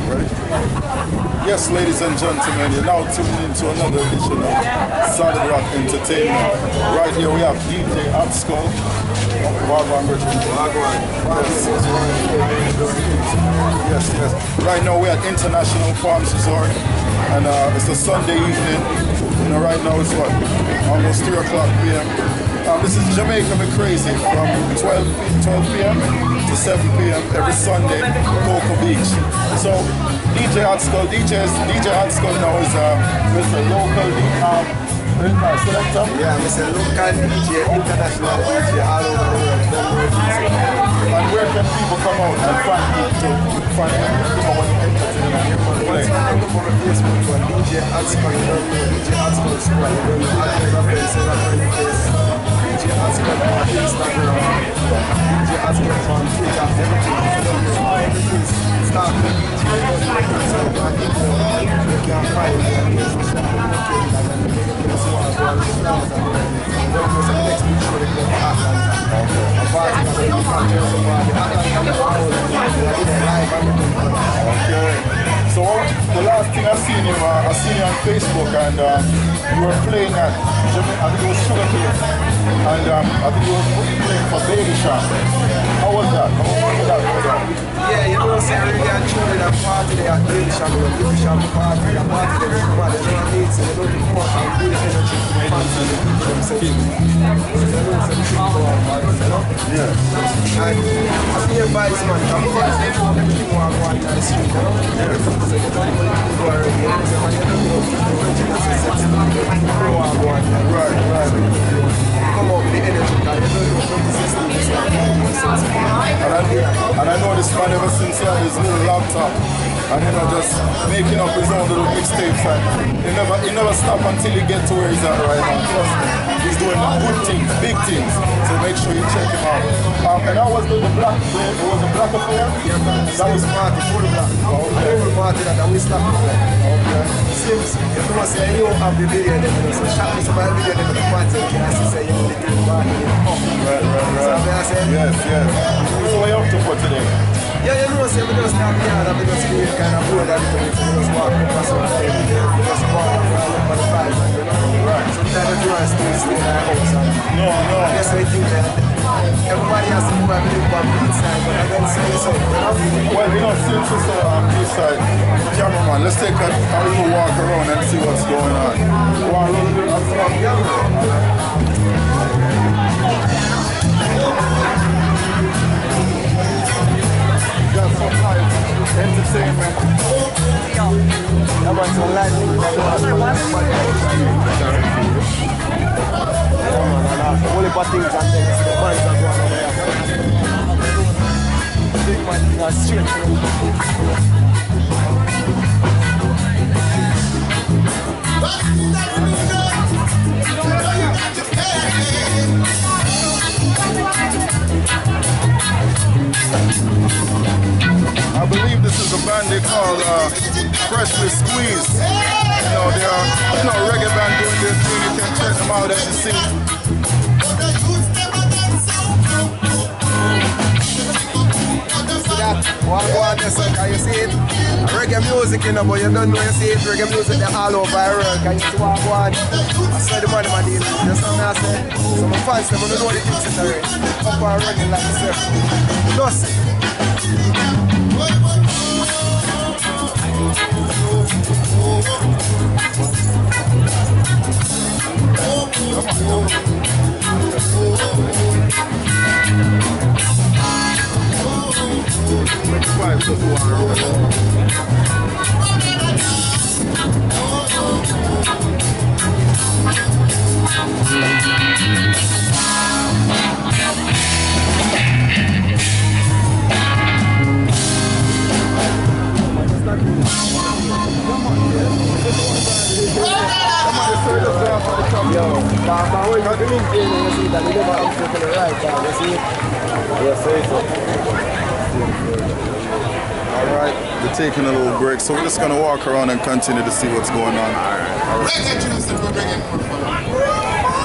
Ready? Yes, ladies and gentlemen, you're now tuning into another edition of Solid Rock Entertainment. Right here we have DJ Hot-Skull. Wagwan, Richard. Wagwan. Yes. Right now we're at International Farms Resort, and it's a Sunday evening. You know, right now it's what? Almost 3 o'clock p.m. This is Jamaica Me Crazy from 12 p.m. to 7 p.m. every Sunday, Cocoa Beach. So DJ Hot-Skull now is Mr. Local selector. Yeah, Mr. Local DJ, international DJ all over the world. And where can people come out and find you to find you when you entertain and play? Once I go on Facebook on DJ Hot-Skull, DJ Hot-Skull Squad, DJ Hot-Skull on Instagram, DJ Hot-Skull on Twitter, everything's start with DJ Hot-Skull on Instagram. You can find me on social media, So the last thing I seen you on Facebook, and you were playing at, I think it was Sugar Cane, and I think you were playing for Baby Shop. How was that? Yeah, you know, say really enjoyed that party there at Baby Shop, Baby Shop party, that party there, everybody, you know what I mean? So they don't come out and do the energy for the fans and the people themselves. So they know some people are parties, you know? Yeah. And as nearby, man, come on, everything will go on the street, you know? So you don't know people are ready, you know, so you don't know people are going on. Right. Come up with the energy, because you don't know the system is like and I know this man ever since he had his little laptop, and you know, just making up his own little mixtapes, and he never stop until he get to where he's at right now. Trust me, he's doing good things, big things. So make sure you check him out. And that was the Black Affair. It was the Black Affair. That was party for the Black. Every party that we stop with. Okay. Since if you want to say you have the video, then you say shot me some video, then the party can I say you need to party. Right. Yes. So what are you up to for today? Yeah, you know, say we just have the yard and we just feel kind of bored a little bit. We just walk up and some day. We just walk up and look at the vibe, you know. Right. Sometimes we try to stay in our house. No. I guess I think that everybody has to move a little bit inside, but I don't say so. Well, you know, since it's this side, cameraman, let's take a little walk around and see what's going on. Walk a little bit up from camera. Got some live entertainment. I want some light. Only bad things and things. The bands are going over there. Big man are straight through. I believe this is a band they call Freshly Squeezed. You know, they are reggae band doing their thing. You can check them out at the scene. What go on there, sir? Can you see it? Reggae music, you know, but you don't know you see it. Reggae music, they're all over the world. Can you see what go on? I saw the money, my deal. You know what I say? So my fans, they don't know the things in the race. Up and running like myself. Just Alright, we're taking a little break, so we're just gonna walk around and continue to see what's going on. Reggae tunes that we're bringing.